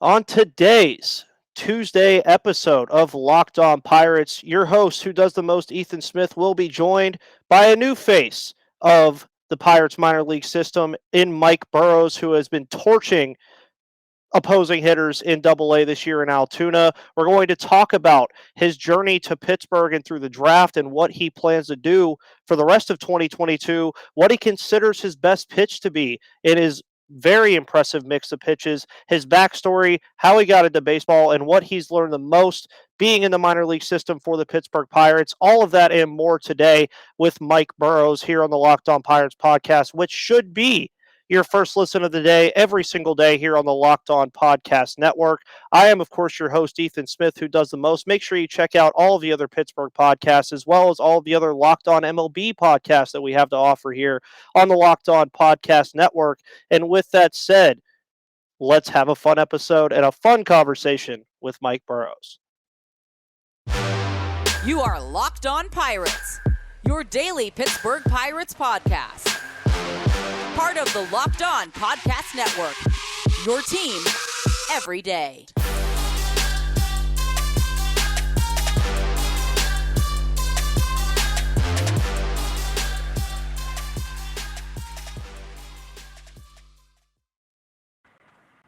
On today's Tuesday episode of Locked On Pirates, your host, who does the most, Ethan Smith, will be joined by a new face of the Pirates minor league system in Mike Burrows, who has been torching opposing hitters in Double-A this year in Altoona. We're going to talk about his journey to Pittsburgh and through the draft and what he plans to do for the rest of 2022, what he considers his best pitch to be in his very impressive mix of pitches, his backstory, how he got into baseball, and what he's learned the most being in the minor league system for the Pittsburgh Pirates. All of that and more today with Mike Burrows here on the Locked On Pirates podcast, which should be your first listen of the day every single day here on the Locked On Podcast Network. I am, of course, your host, Ethan Smith, who does the most. Make sure you check out all of the other Pittsburgh podcasts, as well as all of the other Locked On MLB podcasts that we have to offer here on the Locked On Podcast Network. And with that said, let's have a fun episode and a fun conversation with Mike Burrows. You are Locked On Pirates, your daily Pittsburgh Pirates podcast. Part of the Locked On Podcast Network, your team every day.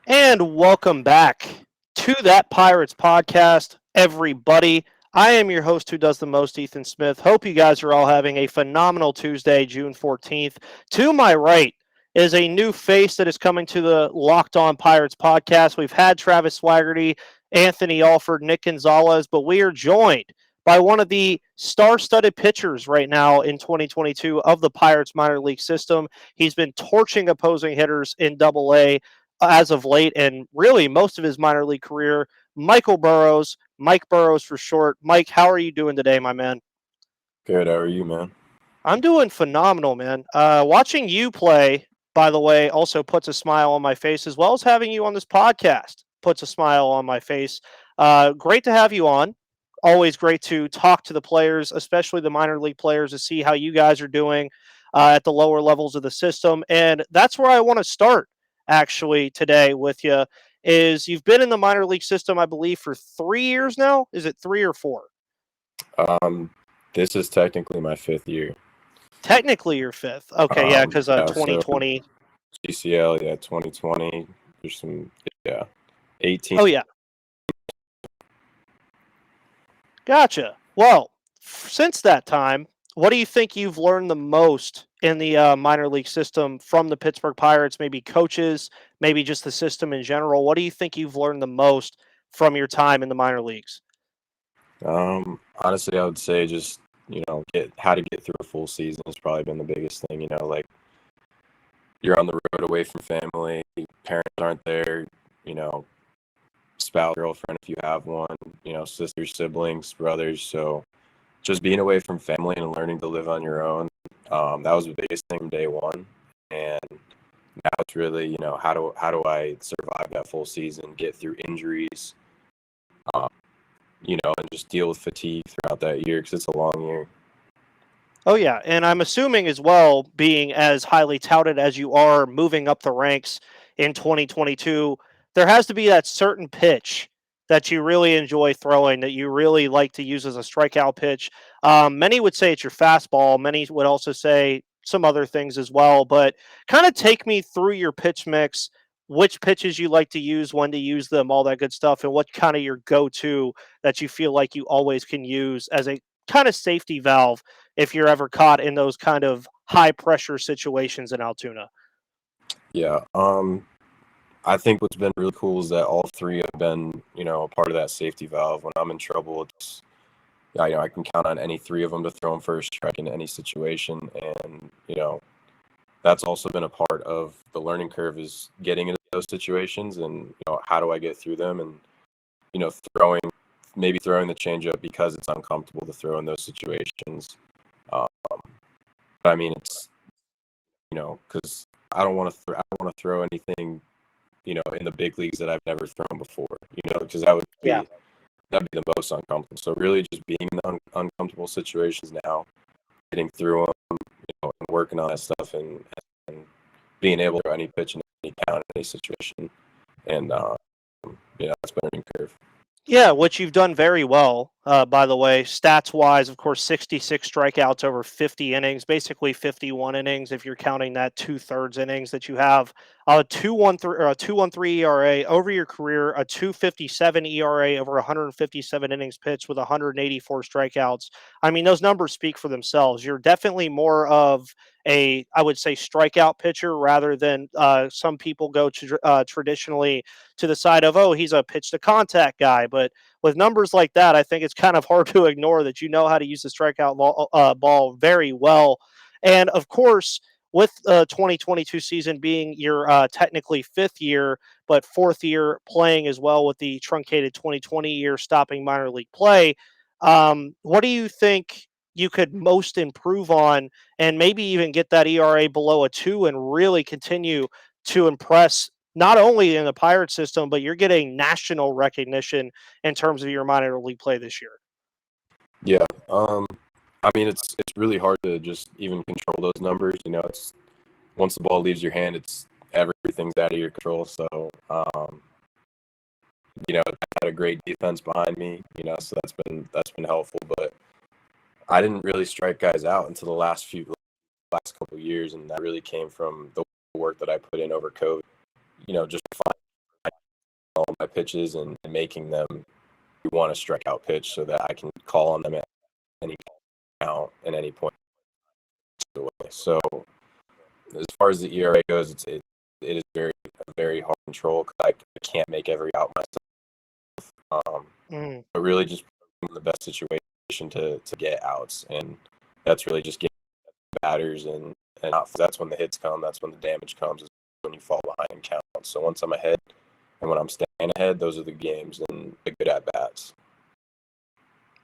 And welcome back to that Pirates podcast, everybody. I am your host who does the most, Ethan Smith. Hope you guys are all having a phenomenal Tuesday, June 14th. To my right is a new face that is coming to the Locked On Pirates podcast. We've had Travis Swaggerty, Anthony Alford, Nick Gonzalez, but we are joined by one of the star-studded pitchers right now in 2022 of the Pirates minor league system. He's been torching opposing hitters in Double-A as of late, and really most of his minor league career. Michael Burrows, Mike Burrows for short. Mike, how are you doing today, my man? Good. How are you, man? I'm doing phenomenal, man. Watching you play, by the way, also puts a smile on my face, as well as having you on this podcast puts a smile on my face. Great to have you on. Always great to talk to the players, especially the minor league players, to see how you guys are doing at the lower levels of the system. And that's where I want to start, actually, today with you. Is you've been in the minor league system, I believe, for 3 years now. Is it 3 or 4? This is technically my 5th year. Technically, your 5th. Okay, yeah, because 2020. So GCL, 2020. There's some, 18. Oh, yeah. Gotcha. Well, since that time, what do you think you've learned the most in the minor league system from the Pittsburgh Pirates? Maybe coaches, maybe just the system in general. What do you think you've learned the most from your time in the minor leagues? Honestly, I would say just, how to get through a full season has probably been the biggest thing. Like you're on the road away from family, parents aren't there, spouse, girlfriend if you have one, sisters, siblings, brothers. So just being away from family and learning to live on your own, that was the biggest thing from day one. And now it's really, how do I survive that full season, get through injuries, and just deal with fatigue throughout that year, because it's a long year. Oh, yeah. And I'm assuming as well, being as highly touted as you are, moving up the ranks in 2022, there has to be that certain pitch that you really enjoy throwing, that you really like to use as a strikeout pitch. Many would say it's your fastball. Many would also say some other things as well. But kind of take me through your pitch mix, which pitches you like to use, when to use them, all that good stuff, and what kind of your go-to that you feel like you always can use as a kind of safety valve if you're ever caught in those kind of high-pressure situations in Altoona. Yeah. I think what's been really cool is that all three have been, a part of that safety valve. When I'm in trouble, it's, I can count on any three of them to throw them first strike in any situation. And, that's also been a part of the learning curve, is getting into those situations and, how do I get through them, and, throwing the changeup because it's uncomfortable to throw in those situations. But I mean, it's, because I don't want to throw anything, in the big leagues that I've never thrown before, because that'd be the most uncomfortable. So really just being in the uncomfortable situations now, getting through them, and working on that stuff, and being able to throw any pitch in any count, in any situation. And that's been a learning curve. Yeah, which you've done very well, by the way. Stats wise, of course, 66 strikeouts over 50 innings, basically 51 innings if you're counting that 2/3 innings that you have. A 2.13 or a 2.13 ERA over your career, a 2.57 ERA over 157 innings pitched with 184 strikeouts. I mean, those numbers speak for themselves. You're definitely more of I would say, strikeout pitcher rather than some people go to traditionally to the side of, oh, he's a pitch to contact guy. But with numbers like that, I think it's kind of hard to ignore that you know how to use the strikeout ball very well. And of course, with the 2022 season being your technically fifth year, but fourth year playing as well with the truncated 2020 year stopping minor league play, what do you think you could most improve on and maybe even get that ERA below a 2 and really continue to impress not only in the Pirate system, but you're getting national recognition in terms of your minor league play this year? Yeah. I mean, it's really hard to just even control those numbers. It's once the ball leaves your hand, it's everything's out of your control. So, I had a great defense behind me. So that's been helpful. But I didn't really strike guys out until the last couple of years, and that really came from the work that I put in over COVID. Just finding all my pitches and making them want to strike out pitch so that I can call on them at any count and any point. So as far as the ERA goes, it is very hard to control because I can't make every out myself. But really just in the best situation to get outs, and that's really just getting batters and that's when the hits come. That's when the damage comes. Is when you fall behind in counts. So once I'm ahead and when I'm staying ahead, those are the games and the good at bats.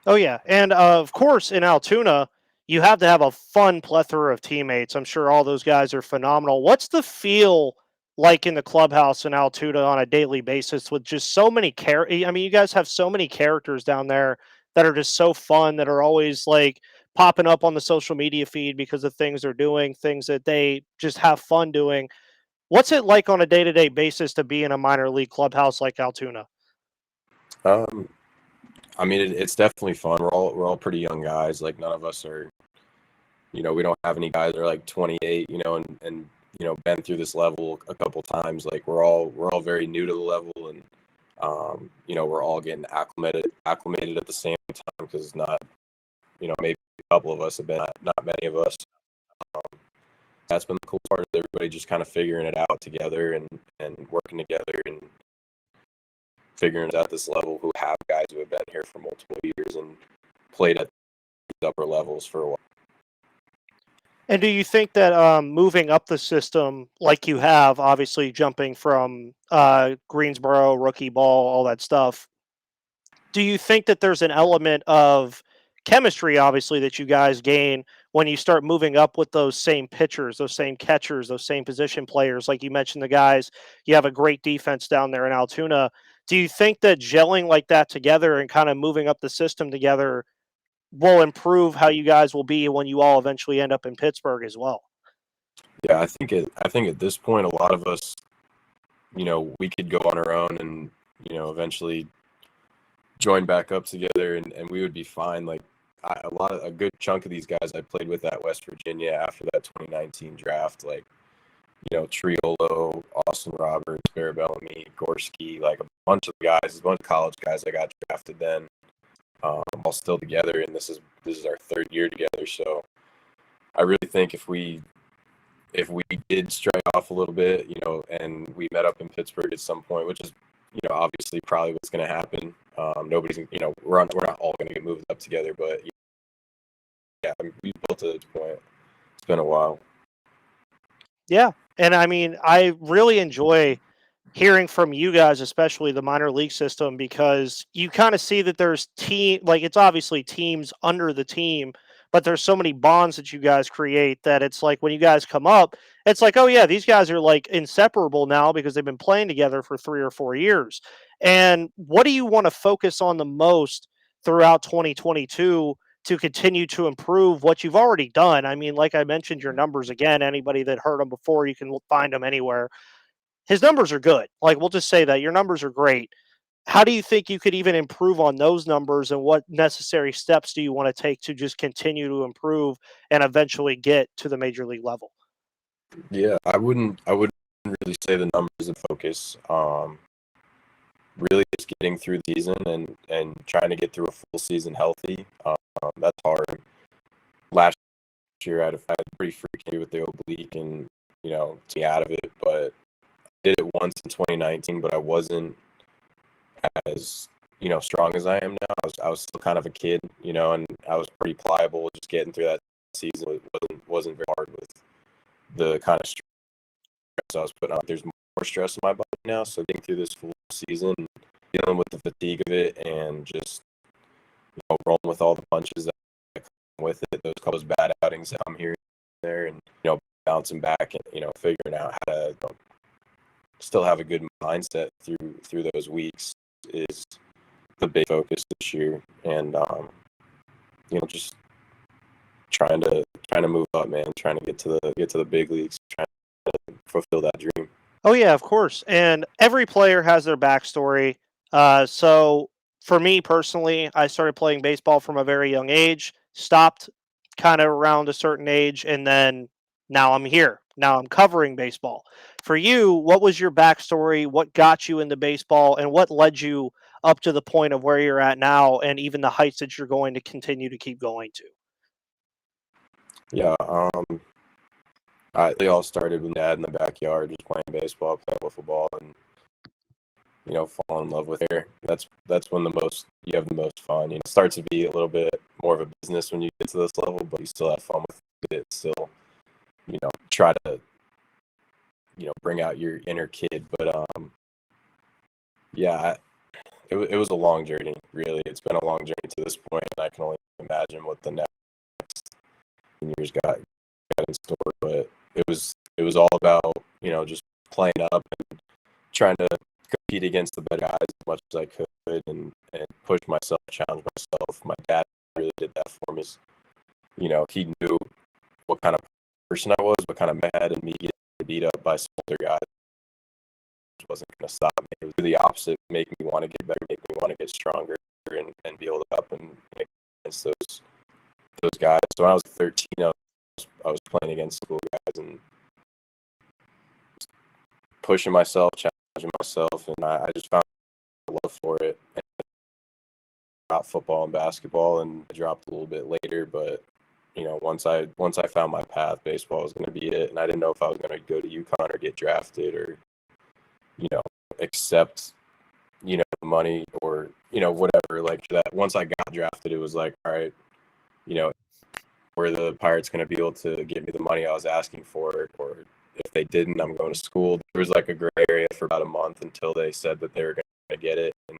Oh yeah, and of course in Altoona, you have to have a fun plethora of teammates. I'm sure all those guys are phenomenal. What's the feel like in the clubhouse in Altoona on a daily basis with just so many I mean, you guys have so many characters down there that are just so fun that are always like popping up on the social media feed because of things they're doing, things that they just have fun doing. What's it like on a day-to-day basis to be in a minor league clubhouse like Altoona? Um, I mean, it's definitely fun. We're all pretty young guys. Like none of us are, we don't have any guys that are like 28, and been through this level a couple times. Like we're all very new to the level, and we're all getting acclimated at the same time because it's not, maybe a couple of us have been, not many of us. That's been the cool part of everybody just kind of figuring it out together and working together and figuring it out at this level who have guys who have been here for multiple years and played at these upper levels for a while. And do you think that moving up the system, like you have, obviously jumping from Greensboro, rookie ball, all that stuff, do you think that there's an element of chemistry, obviously, that you guys gain when you start moving up with those same pitchers, those same catchers, those same position players? Like you mentioned, the guys, you have a great defense down there in Altoona. Do you think that gelling like that together and kind of moving up the system together will improve how you guys will be when you all eventually end up in Pittsburgh as well? Yeah, I think at this point, a lot of us, we could go on our own and, eventually join back up together and we would be fine. Like a good chunk of these guys I played with at West Virginia after that 2019 draft, like, Triolo, Austin Roberts, Barabellamy, Gorski, like a bunch of college guys that got drafted then, all still together, and this is our third year together. So I really think if we did strike off a little bit, and we met up in Pittsburgh at some point, which is, obviously probably what's going to happen. Nobody's, we're not all going to get moved up together, but yeah, I mean, we built it at this point. It's been a while. Yeah. And I mean, I really enjoy hearing from you guys, especially the minor league system, because you kind of see that there's like it's obviously teams under the team, but there's so many bonds that you guys create that it's like when you guys come up, it's like, oh yeah, these guys are like inseparable now because they've been playing together for 3 or 4 years. And what do you want to focus on the most throughout 2022 to continue to improve what you've already done? I mean, like I mentioned, your numbers again, anybody that heard them before, you can find them anywhere. His numbers are good. Like, we'll just say that your numbers are great. how do you think you could even improve on those numbers, and what necessary steps do you want to take to just continue to improve and eventually get to the major league level? Yeah, I wouldn't really say the numbers of focus. Really just getting through the season and trying to get through a full season healthy. That's hard. Last year I had a pretty freaky with the oblique and to me out of it, but I did it once in 2019, but I wasn't as strong as I am now. I was still kind of a kid, and I was pretty pliable. Just getting through that season wasn't very hard with the kind of stress I was putting on. There's more stress in my body now, so getting through this full season, dealing with the fatigue of it, and just rolling with all the punches that come with it. Those couple of bad outings that I'm here and there, and bouncing back and figuring out how to still have a good mindset through those weeks is the big focus this year. And just trying to move up, man. Trying to get to the big leagues. Trying to fulfill that dream. Oh yeah, of course. And every player has their backstory. So for me personally, I started playing baseball from a very young age, stopped kind of around a certain age, and then now I'm here. Now I'm covering baseball. For you, what was your backstory? What got you into baseball, and what led you up to the point of where you're at now, and even the heights that you're going to continue to keep going to? Yeah, they all started with Dad in the backyard, just playing baseball, playing wiffle ball, and fall in love with it. That's when you have the most fun. It starts to be a little bit more of a business when you get to this level, but you still have fun with it. Still, try to bring out your inner kid. But yeah, it was a long journey. Really, it's been a long journey to this point, and I can only imagine what the next years got in store. But it was all about just playing up and trying to compete against the better guys as much as I could and push myself, challenge myself. My dad really did that for me. He knew what kind of person I was, what kind of mad, and me getting beat up by some older guys wasn't going to stop me. It was the opposite, make me want to get better, make me want to get stronger, and build up and against those guys. So when I was 13, I was playing against school guys and pushing myself, challenging myself, and I just found a love for it. And about football and basketball, and I dropped a little bit later, but once I found my path, baseball was going to be it, and I didn't know if I was going to go to UConn or get drafted or accept money or whatever like that. Once I got drafted, it was like, all right, were the Pirates going to be able to give me the money I was asking for, or if they didn't, I'm going to school. There was like a gray area for about a month until they said that they were going to get it, and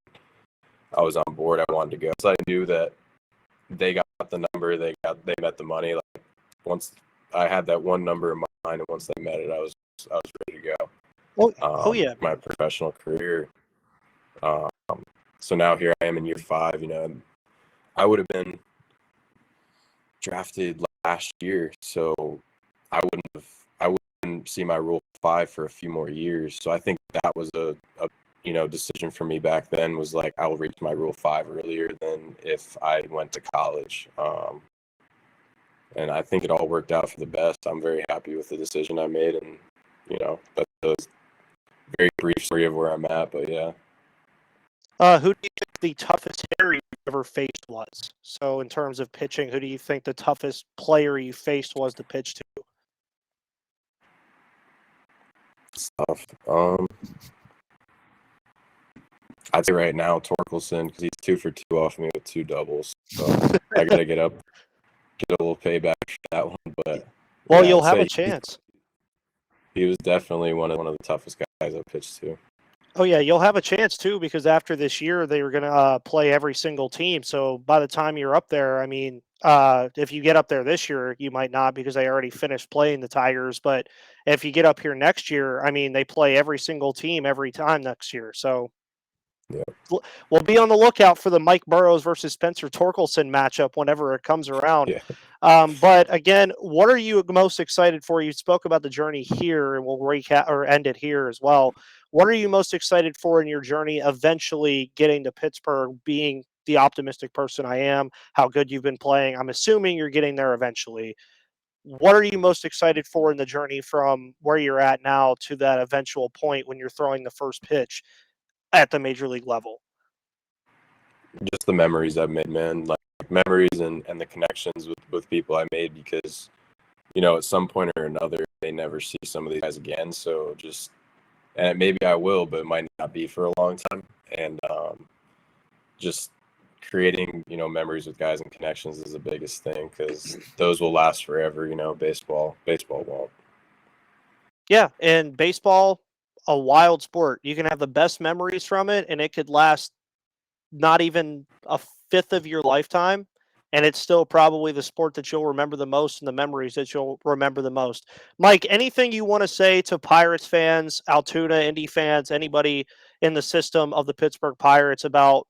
I was on board. I wanted to go. So I knew that they got the number, they met the money. Like once I had that one number in mind, and once they met it, I was ready to go. Oh yeah, my professional career. So now here I am in year 5. I would have been drafted last year, so I wouldn't see my Rule 5 for a few more years. So I think that was a decision for me back then, was like, I'll reach my Rule 5 earlier than if I went to college. And I think it all worked out for the best. I'm very happy with the decision I made, and that's a very brief story of where I'm at, but yeah. Who do you think the toughest hitter you ever faced was? So in terms of pitching, who do you think the toughest player you faced was to pitch to? It's tough. I'd say right now Torkelson, because he's 2 for 2 off me with 2 doubles. So I gotta get a little payback for that one. But Well, yeah, you'll I'd have say a chance. he was definitely one of the toughest guys I pitched to. Oh yeah, you'll have a chance too, because after this year they were going to play every single team. So by the time you're up there, I mean, if you get up there this year, you might not, because they already finished playing the Tigers. But if you get up here next year, I mean, they play every single team every time next year. So We'll be on the lookout for the Mike Burrows versus Spencer Torkelson matchup whenever it comes around. Yeah. But again, what are you most excited for? You spoke about the journey here, and we'll recap or end it here as well. What are you most excited for in your journey eventually getting to Pittsburgh, being the optimistic person I am, how good you've been playing? I'm assuming you're getting there eventually. What are you most excited for in the journey from where you're at now to that eventual point when you're throwing the first pitch at the major league level? Just the memories I've made, man. Like memories and the connections with people I made, because, at some point or another, they never see some of these guys again. So and maybe I will, but it might not be for a long time. And just creating, memories with guys and connections is the biggest thing, because those will last forever. Baseball won't. Yeah, and baseball, a wild sport. You can have the best memories from it, and it could last not even a fifth of your lifetime, and it's still probably the sport that you'll remember the most and the memories that you'll remember the most. Mike, anything you want to say to Pirates fans, Altoona, Indy fans, anybody in the system of the Pittsburgh Pirates about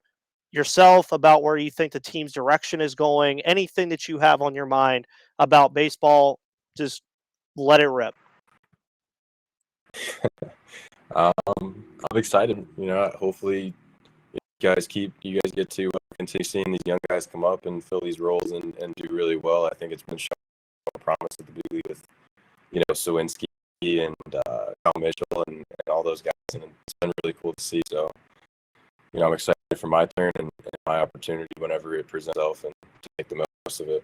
yourself, about where you think the team's direction is going, anything that you have on your mind about baseball, just let it rip. I'm excited. Hopefully you guys get to continue seeing these young guys come up and fill these roles and do really well. I think it's been shown promise at the big league with, Sawinski and Kyle Mitchell and all those guys, and it's been really cool to see. So, I'm excited for my turn and my opportunity whenever it presents itself, and to make the most of it.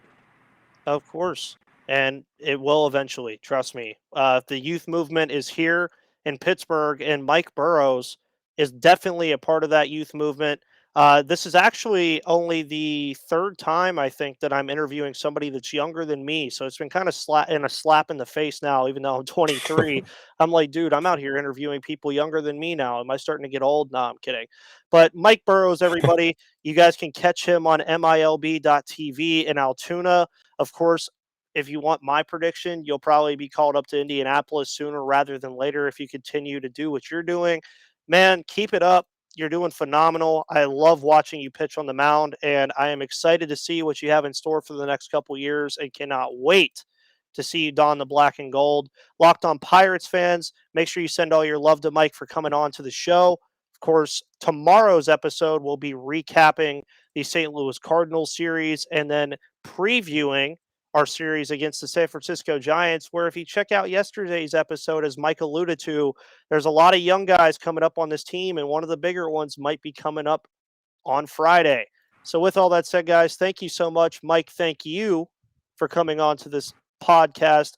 Of course. And it will eventually, trust me. The youth movement is here in Pittsburgh, and Mike Burrows is definitely a part of that youth movement. This is actually only the third time, I think, that I'm interviewing somebody that's younger than me. So it's been kind of a slap in the face now, even though I'm 23. I'm like, dude, I'm out here interviewing people younger than me now. Am I starting to get old? No, I'm kidding. But Mike Burrows, everybody, you guys can catch him on MILB.TV in Altoona. Of course, if you want my prediction, you'll probably be called up to Indianapolis sooner rather than later if you continue to do what you're doing. Man, keep it up. You're doing phenomenal. I love watching you pitch on the mound, and I am excited to see what you have in store for the next couple years and cannot wait to see you don the black and gold. Locked On Pirates fans, make sure you send all your love to Mike for coming on to the show. Of course, tomorrow's episode will be recapping the St. Louis Cardinals series and then previewing our series against the San Francisco Giants, where if you check out yesterday's episode, as Mike alluded to, there's a lot of young guys coming up on this team, and one of the bigger ones might be coming up on Friday. So with all that said, guys, thank you so much. Mike, thank you for coming on to this podcast.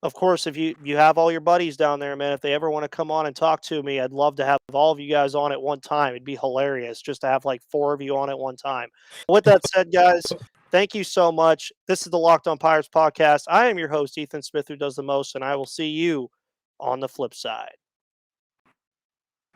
Of course, if you have all your buddies down there, man, if they ever want to come on and talk to me, I'd love to have all of you guys on at one time. It'd be hilarious just to have like 4 of you on at one time. With that said, guys, thank you so much. This is the Locked On Pirates podcast. I am your host, Ethan Smith, who does the most, and I will see you on the flip side.